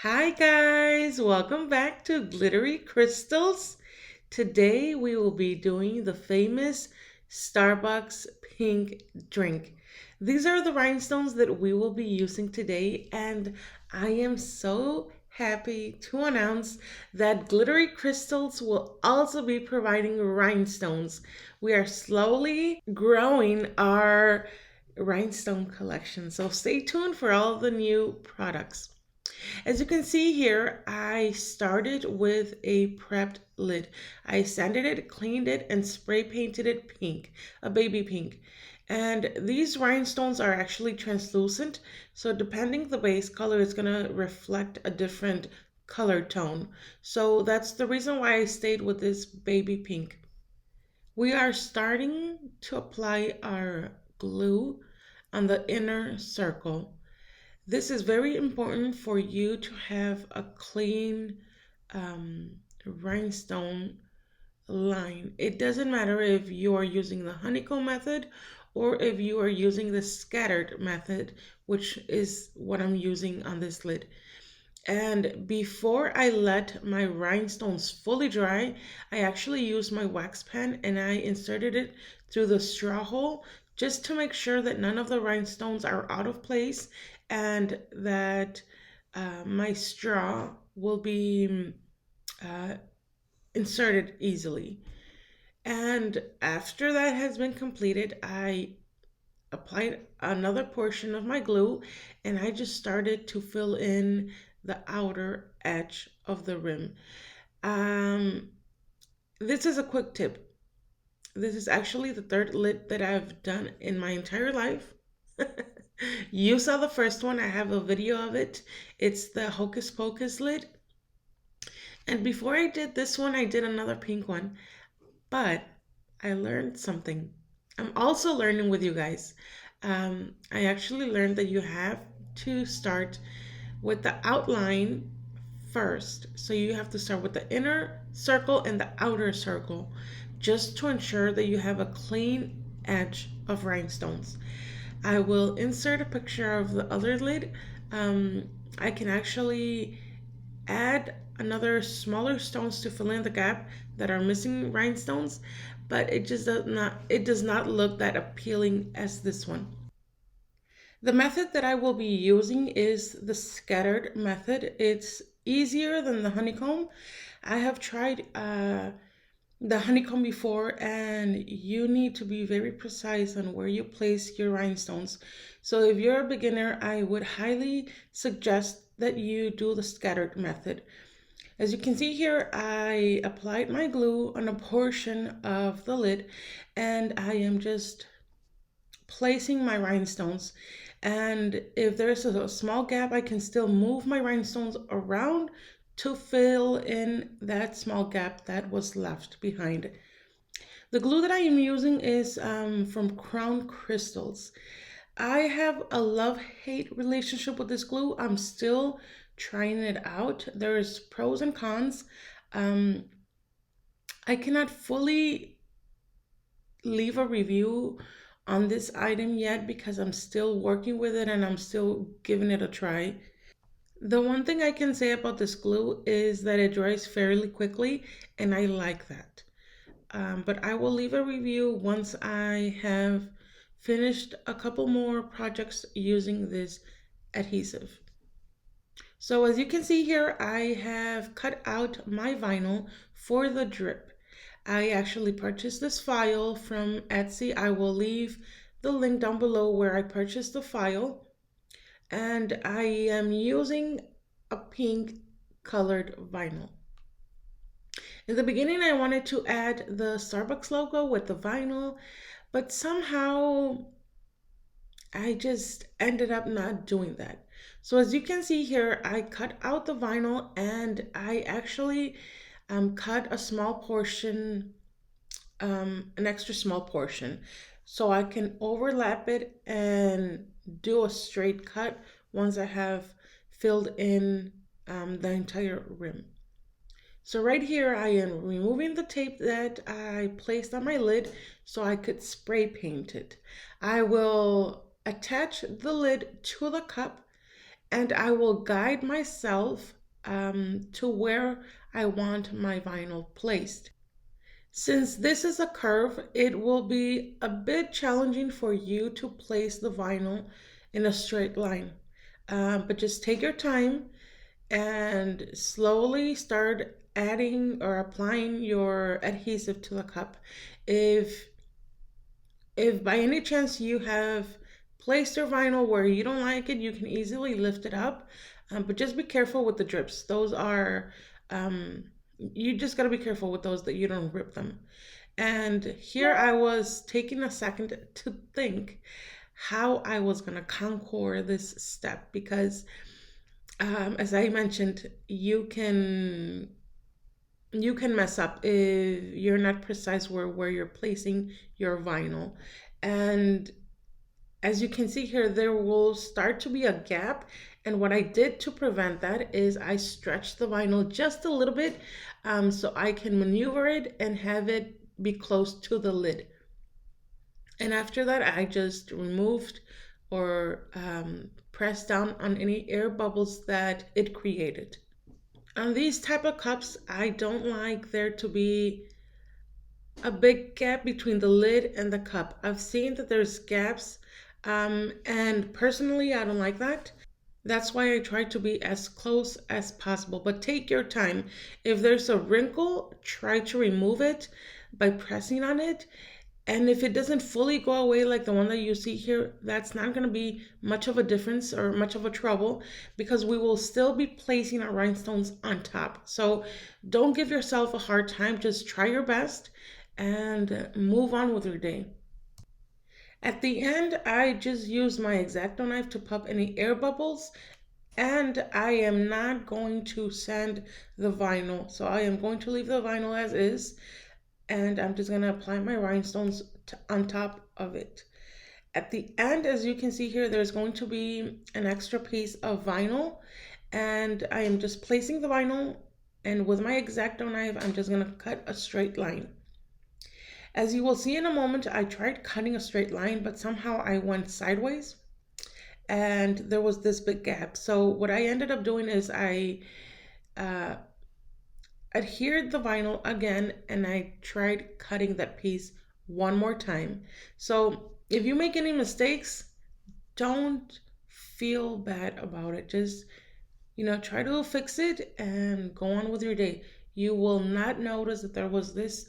Hi guys, welcome back to Glittery Krystals. Today we will be doing the famous Starbucks pink drink. These are the rhinestones that we will be using today, and I am so happy to announce that Glittery Krystals will also be providing rhinestones. We are slowly growing our rhinestone collection, so stay tuned for all the new products. As you can see here, I started with a prepped lid. I sanded it, cleaned it, and spray painted it pink, a baby pink. And these rhinestones are actually translucent, so depending the base color, it's gonna reflect a different color tone. So that's the reason why I stayed with this baby pink. We are starting to apply our glue on the inner circle. This is very important for you to have a clean rhinestone line. It doesn't matter if you are using the honeycomb method or if you are using the scattered method, which is what I'm using on this lid. And before I let my rhinestones fully dry, I actually used my wax pen and I inserted it through the straw hole just to make sure that none of the rhinestones are out of place and that my straw will be uh, inserted easily. And after that has been completed, I applied another portion of my glue and I just started to fill in the outer edge of the rim. Um, this is a quick tip. This is actually the third lid that I've done in my entire life. You saw the first one, I have a video of it. It's the Hocus Pocus lid. And before I did this one, I did another pink one. But I learned something. I'm also learning with you guys. I actually learned that you have to start with the outline first. So you have to start with the inner circle and the outer circle just to ensure that you have a clean edge of rhinestones. I will insert a picture of the other lid. Um, I can actually add another smaller stones to fill in the gap that are missing rhinestones, but it does not look that appealing as this one. The method that I will be using is the scattered method. It's easier than the honeycomb. I have tried the honeycomb before, and you need to be very precise on where you place your rhinestones. So if you're a beginner, I would highly suggest that you do the scattered method. As you can see here, I applied my glue on a portion of the lid and I am just placing my rhinestones. And if there's a small gap, I can still move my rhinestones around to fill in that small gap that was left behind. The glue that I am using is from Krown Krystals. I have a love-hate relationship with this glue. I'm still trying it out. There's pros and cons. Um, I cannot fully leave a review on this item yet because I'm still working with it and I'm still giving it a try. The one thing I can say about this glue is that it dries fairly quickly, and I like that. But I will leave a review once I have finished a couple more projects using this adhesive. So as you can see here, I have cut out my vinyl for the drip. I actually purchased this file from Etsy. I will leave the link down below where I purchased the file. And I am using a pink colored vinyl. In the beginning, I wanted to add the Starbucks logo with the vinyl, but somehow I just ended up not doing that. So as you can see here, I cut out the vinyl and I actually cut a small portion, an extra small portion, so I can overlap it and do a straight cut once I have filled in the entire rim. So right here, I am removing the tape that I placed on my lid so I could spray paint it. I will attach the lid to the cup and I will guide myself to where I want my vinyl placed. Since this is a curve, it will be a bit challenging for you to place the vinyl in a straight line. But just take your time and slowly start adding or applying your adhesive to the cup. If if by any chance you have placed your vinyl where you don't like it, you can easily lift it up. But just be careful with the drips. Those are, you just got to be careful with those that you don't rip them. And here I was taking a second to think how I was going to conquer this step because, as I mentioned, you can mess up if you're not precise where you're placing your vinyl. And as you can see here, there will start to be a gap. And what I did to prevent that is I stretched the vinyl just a little bit so I can maneuver it and have it be close to the lid. And after that, I just removed or pressed down on any air bubbles that it created. On these type of cups, I don't like there to be a big gap between the lid and the cup. I've seen that there's gaps, and personally, I don't like that. That's why I try to be as close as possible. But take your time. If there's a wrinkle, try to remove it by pressing on it. And if it doesn't fully go away like the one that you see here, that's not going to be much of a difference or much of a trouble because we will still be placing our rhinestones on top. So don't give yourself a hard time. Just try your best and move on with your day. At the end, I just used my X-Acto knife to pop any air bubbles, and I am not going to sand the vinyl. So I am going to leave the vinyl as is, and I'm just going to apply my rhinestones on top of it. At the end, as you can see here, there's going to be an extra piece of vinyl, and I am just placing the vinyl, and with my X-Acto knife, I'm just going to cut a straight line. As you will see in a moment, I tried cutting a straight line, but somehow I went sideways and there was this big gap. So what I ended up doing is I uh, adhered the vinyl again and I tried cutting that piece one more time. So if you make any mistakes, don't feel bad about it. Just, try to fix it and go on with your day. You will not notice that there was this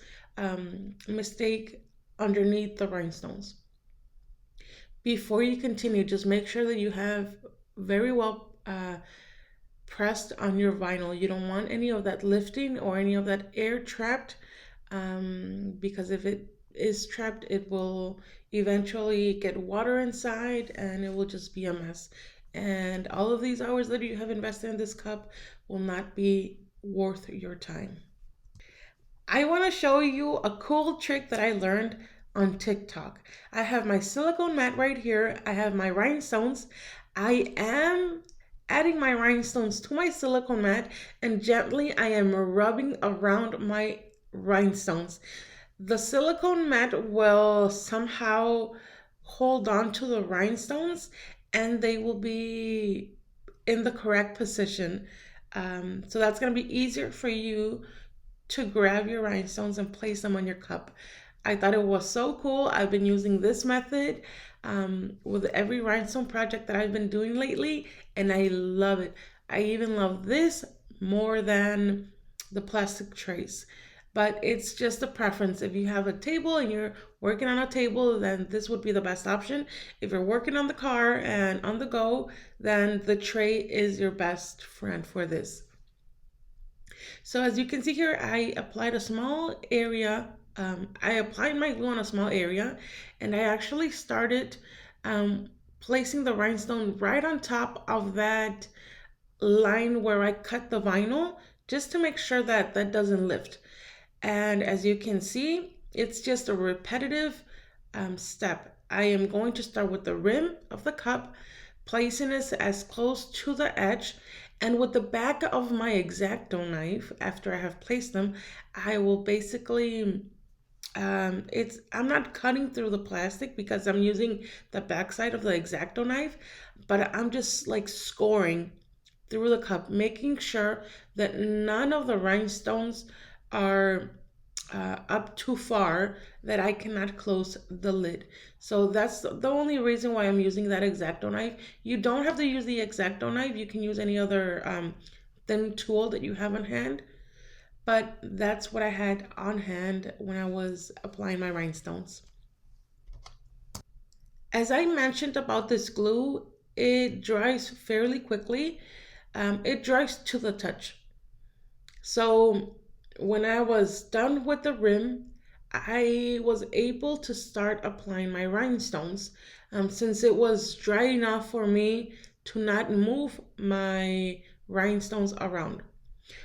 mistake underneath the rhinestones. Before you continue, just make sure that you have very well pressed on your vinyl. You don't want any of that lifting or any of that air trapped because if it is trapped, it will eventually get water inside and it will just be a mess. And all of these hours that you have invested in this cup will not be worth your time. I want to show you a cool trick that I learned on TikTok. I have my silicone mat right here. I have my rhinestones. I am adding my rhinestones to my silicone mat and gently I am rubbing around my rhinestones. The silicone mat will somehow hold on to the rhinestones and they will be in the correct position. So that's going to be easier for you to grab your rhinestones and place them on your cup. I thought it was so cool. I've been using this method with every rhinestone project that I've been doing lately, and I love it. I even love this more than the plastic trays. But it's just a preference. If you have a table and you're working on a table, then this would be the best option. If you're working on the car and on the go, then the tray is your best friend for this. So as you can see here, I applied a small area. I applied my glue on a small area and I actually started placing the rhinestone right on top of that line where I cut the vinyl just to make sure that that doesn't lift. And as you can see, it's just a repetitive step. I am going to start with the rim of the cup, placing it as close to the edge. And with the back of my X-Acto knife, after I have placed them, I will basically It's I'm not cutting through the plastic because I'm using the backside of the X-Acto knife, but I'm just like scoring through the cup, making sure that none of the rhinestones are up too far that I cannot close the lid. So that's the only reason why I'm using that X-Acto knife. You don't have to use the X-Acto knife. You can use any other thin tool that you have on hand. But that's what I had on hand when I was applying my rhinestones. As I mentioned about this glue, it dries fairly quickly. It dries to the touch. So when I was done with the rim, I was able to start applying my rhinestones since it was dry enough for me to not move my rhinestones around.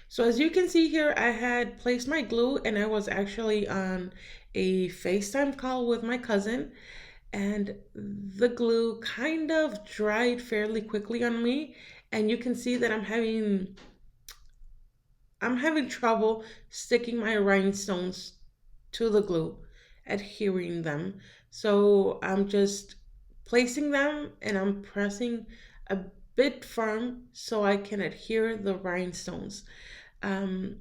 So as you can see here, I had placed my glue and I was actually on a FaceTime call with my cousin, and the glue kind of dried fairly quickly on me, and you can see that I'm having trouble sticking my rhinestones to the glue, adhering them. So I'm just placing them and I'm pressing a bit firm so I can adhere the rhinestones. Um,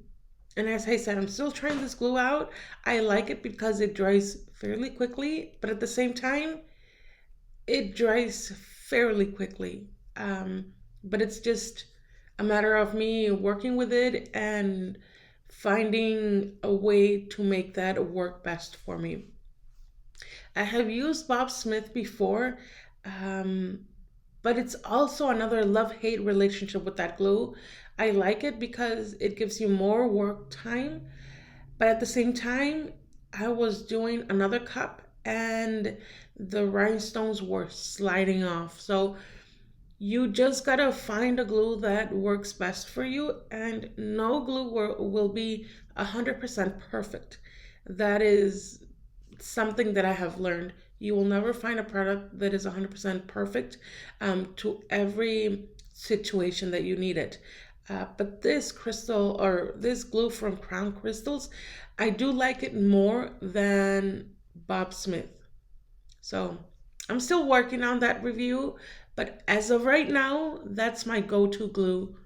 and as I said, I'm still trying this glue out. I like it because it dries fairly quickly, but at the same time, it dries fairly quickly. Um, but it's just a matter of me working with it and finding a way to make that work best for me. I have used Bob Smith before, um, but it's also another love hate relationship with that glue. I like it because it gives you more work time, but at the same time, I was doing another cup and the rhinestones were sliding off. So you just gotta find a glue that works best for you, and no glue will be 100% perfect. That is something that I have learned. You will never find a product that is 100% perfect to every situation that you need it. But this crystal or this glue from Krown Krystals, I do like it more than Bob Smith. So I'm still working on that review, but as of right now, that's my go-to glue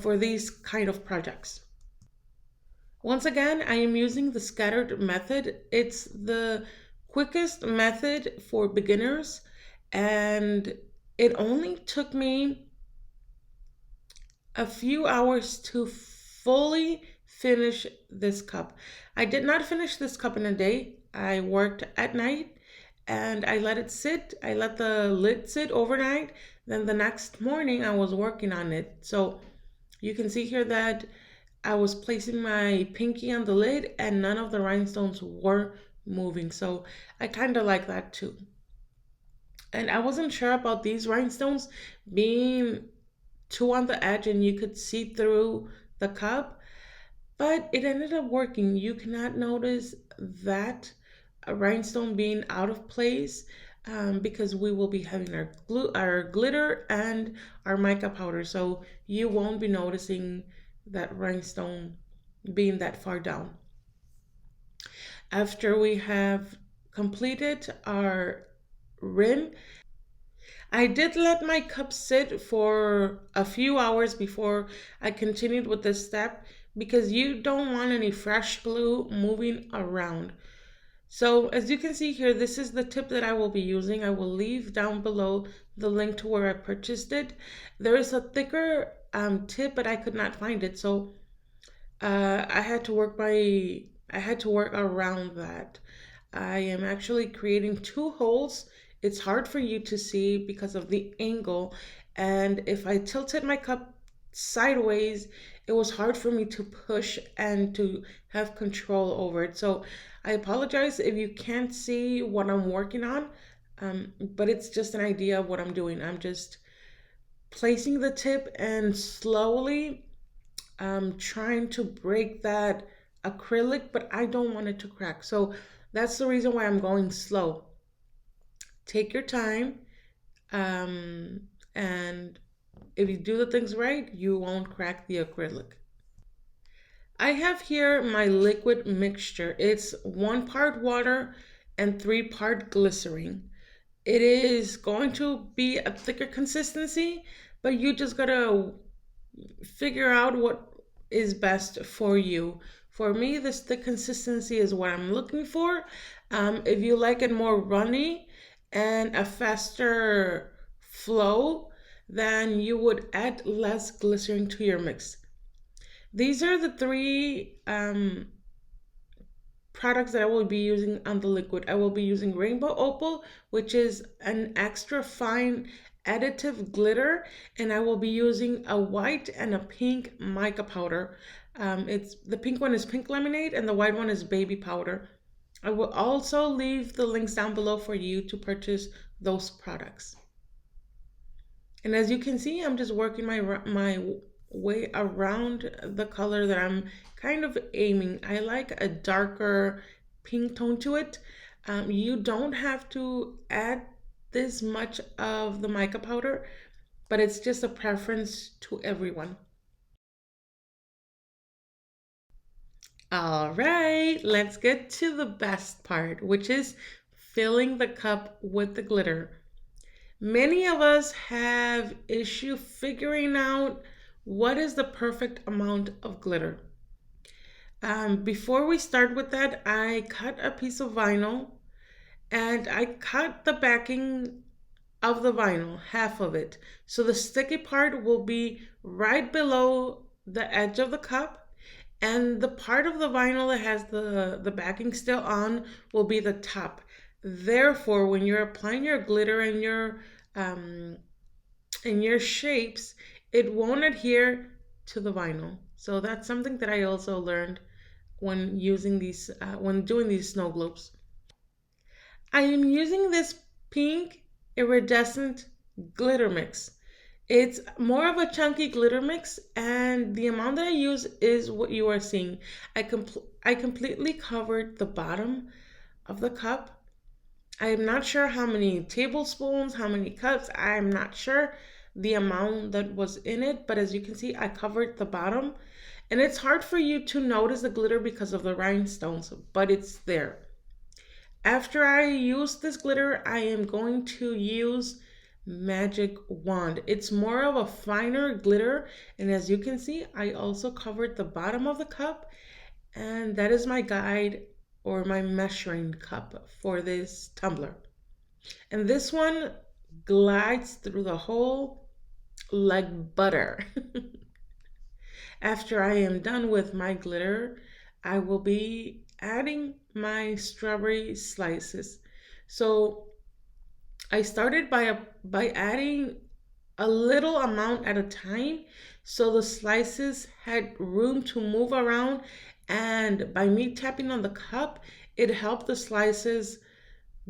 for these kind of projects. Once again, I am using the scattered method. It's the quickest method for beginners, and it only took me a few hours to fully finish this cup. I did not finish this cup in a day. I worked at night and I let it sit. I let the lid sit overnight. Then the next morning I was working on it. So you can see here that I was placing my pinky on the lid and none of the rhinestones were moving. So I kind of like that too. And I wasn't sure about these rhinestones being too on the edge and you could see through the cup, but it ended up working. You cannot notice that a rhinestone being out of place because we will be having our glue, our glitter, and our mica powder. So you won't be noticing that rhinestone being that far down. After we have completed our rim, I did let my cup sit for a few hours before I continued with this step because you don't want any fresh glue moving around. So as you can see here, this is the tip that I will be using. I will leave down below the link to where I purchased it. There is a thicker tip, but I could not find it. So I had to work around that. I am actually creating two holes. It's hard for you to see because of the angle. And if I tilted my cup sideways, it was hard for me to push and to have control over it. So I apologize if you can't see what I'm working on, but it's just an idea of what I'm doing. I'm just placing the tip and slowly trying to break that acrylic, but I don't want it to crack. So that's the reason why I'm going slow. Take your time, and if you do the things right, you won't crack the acrylic. I have here my liquid mixture. It's 1 part water and 3 part glycerin. It is going to be a thicker consistency, but you just gotta figure out what is best for you. For me, this thick consistency is what I'm looking for. If you like it more runny and a faster flow, then you would add less glycerin to your mix. These are the three products that I will be using on the liquid. I will be using Rainbow Opal, which is an extra fine additive glitter, and I will be using a white and a pink mica powder. It's the pink one is pink lemonade and the white one is baby powder. I will also leave the links down below for you to purchase those products. And as you can see, I'm just working my way around the color that I'm kind of aiming. I like a darker pink tone to it. You don't have to add this much of the mica powder, but it's just a preference to everyone. All right, let's get to the best part, which is filling the cup with the glitter. Many of us have issue figuring out what is the perfect amount of glitter. Before we start with that, I cut a piece of vinyl and I cut the backing of the vinyl, half of it. So the sticky part will be right below the edge of the cup, and the part of the vinyl that has the backing still on will be the top. Therefore, when you're applying your glitter um, and your shapes, it won't adhere to the vinyl. So that's something that I also learned when doing these snow globes. I am using this pink iridescent glitter mix. It's more of a chunky glitter mix, and the amount that I use is what you are seeing. I completely covered the bottom of the cup. I am not sure how many tablespoons, how many cups. I'm not sure the amount that was in it, but as you can see, I covered the bottom. And it's hard for you to notice the glitter because of the rhinestones, but it's there. After I use this glitter, I am going to use Magic Wand. It's more of a finer glitter, and as you can see, I also covered the bottom of the cup, and that is my guide or my measuring cup for this tumbler. And this one glides through the hole like butter. After I am done with my glitter, I will be adding my strawberry slices. So I started by adding a little amount at a time so the slices had room to move around, and by me tapping on the cup, it helped the slices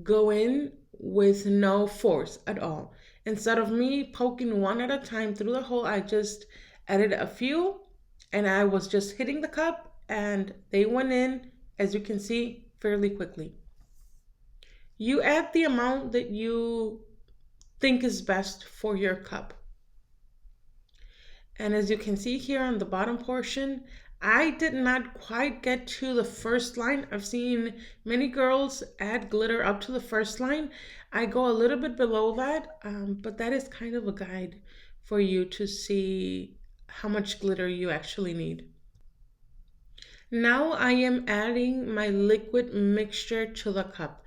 go in with no force at all. Instead of me poking one at a time through the hole, I just added a few and I was just hitting the cup and they went in, as you can see, fairly quickly. You add the amount that you think is best for your cup. And as you can see here on the bottom portion, I did not quite get to the first line. I've seen many girls add glitter up to the first line. I go a little bit below that, but that is kind of a guide for you to see how much glitter you actually need. Now I am adding my liquid mixture to the cup.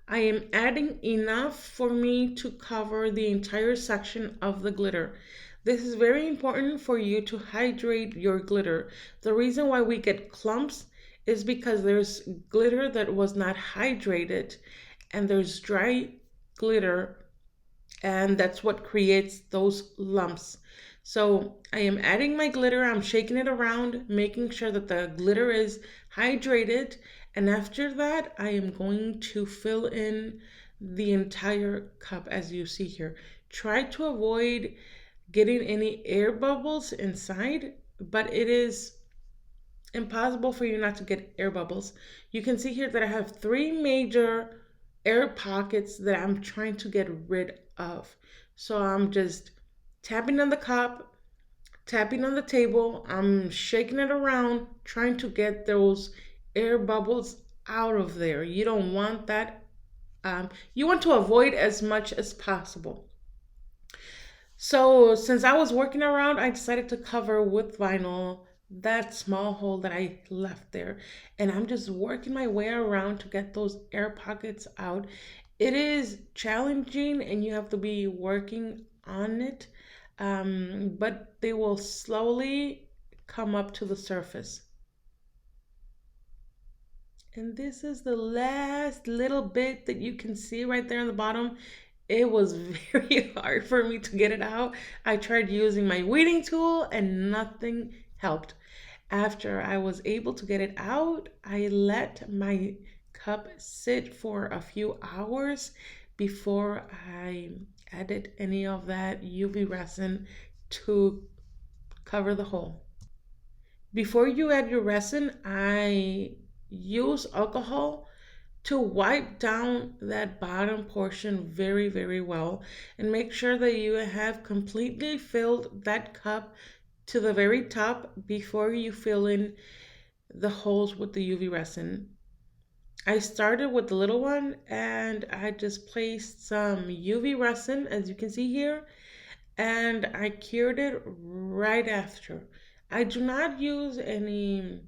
I am adding enough for me to cover the entire section of the glitter. This is very important for you to hydrate your glitter. The reason why we get clumps is because there's glitter that was not hydrated and there's dry glitter, and that's what creates those lumps. So I am adding my glitter, I'm shaking it around, making sure that the glitter is hydrated. And after that, I am going to fill in the entire cup as you see here. Try to avoid getting any air bubbles inside, but it is impossible for you not to get air bubbles. You can see here that I have 3 major air pockets that I'm trying to get rid of. So I'm just tapping on the cup, tapping on the table. I'm shaking it around, trying to get those air bubbles out of there. You don't want that. You want to avoid as much as possible. So since I was working around, I decided to cover with vinyl that small hole that I left there. And I'm just working my way around to get those air pockets out. It is challenging and you have to be working on it, but they will slowly come up to the surface. And this is the last little bit that you can see right there on the bottom. It was very hard for me to get it out. I tried using my weeding tool and nothing helped. After I was able to get it out, I let my cup sit for a few hours before I added any of that UV resin to cover the hole. Before you add your resin, I use alcohol to wipe down that bottom portion very, very well and make sure that you have completely filled that cup to the very top before you fill in the holes with the UV resin. I started with the little one and I just placed some UV resin, as you can see here, and I cured it right after. I do not use any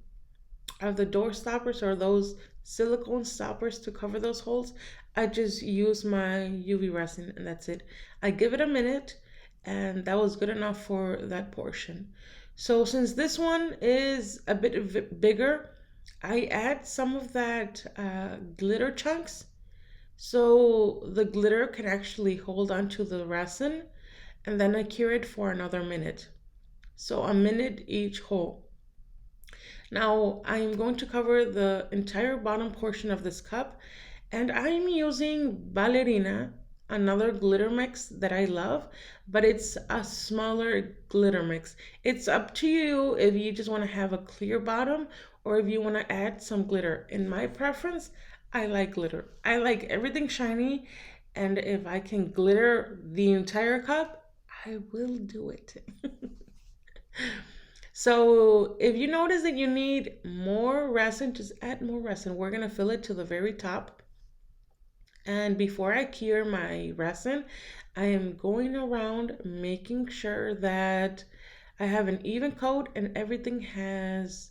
of the door stoppers or those silicone stoppers to cover those holes. I just use my UV resin and that's it. I give it a minute and that was good enough for that portion. So since this one is a bit bigger, I add some of that glitter chunks so the glitter can actually hold on to the resin, and then I cure it for another minute. So a minute each hole. Now I'm going to cover the entire bottom portion of this cup, and I'm using Ballerina, another glitter mix that I love, but it's a smaller glitter mix. It's up to you if you just want to have a clear bottom or if you want to add some glitter. In my preference, I like glitter. I like everything shiny, and if I can glitter the entire cup, I will do it. So if you notice that you need more resin, just add more resin. We're gonna fill it to the very top. And before I cure my resin, I am going around making sure that I have an even coat and everything has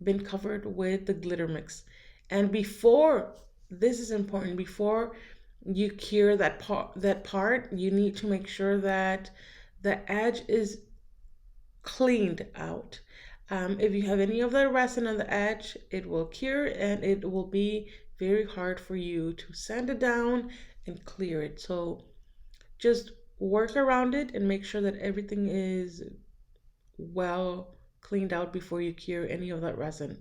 been covered with the glitter mix. And before, this is important, before you cure that part, you need to make sure that the edge is cleaned out. If you have any of the resin on the edge, it will cure and it will be very hard for you to sand it down and clear it. So just work around it and make sure that everything is well cleaned out before you cure any of that resin.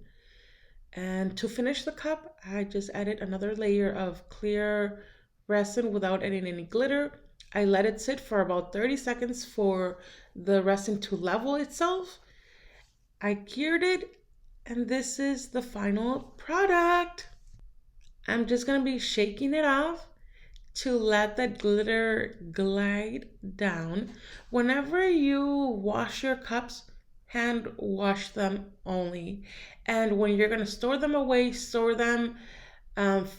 And to finish the cup, I just added another layer of clear resin without adding any glitter. I let it sit for about 30 seconds for the resin to level itself. I cured it, and this is the final product. I'm just gonna be shaking it off to let that glitter glide down. Whenever you wash your cups, hand wash them only. And when you're gonna store them away, store them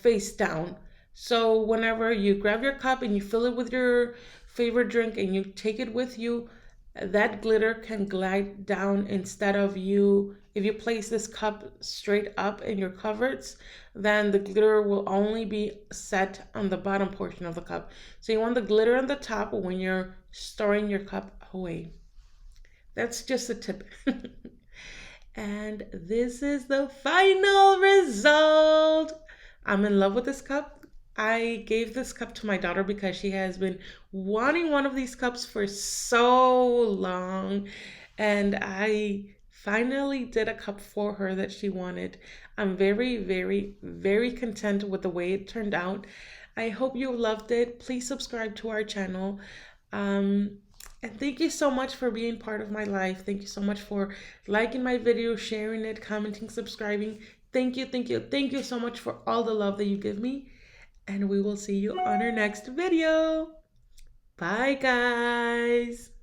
face down. So whenever you grab your cup and you fill it with your favorite drink and you take it with you, that glitter can glide down instead of you. If you place this cup straight up in your cupboards, then the glitter will only be set on the bottom portion of the cup. So you want the glitter on the top when you're storing your cup away. That's just a tip. And this is the final result. I'm in love with this cup. I gave this cup to my daughter because she has been wanting one of these cups for so long. And I finally did a cup for her that she wanted. I'm very, very, very content with the way it turned out. I hope you loved it. Please subscribe to our channel. And thank you so much for being part of my life. Thank you so much for liking my video, sharing it, commenting, subscribing. Thank you, thank you, thank you so much for all the love that you give me. And we will see you on our next video. Bye, guys.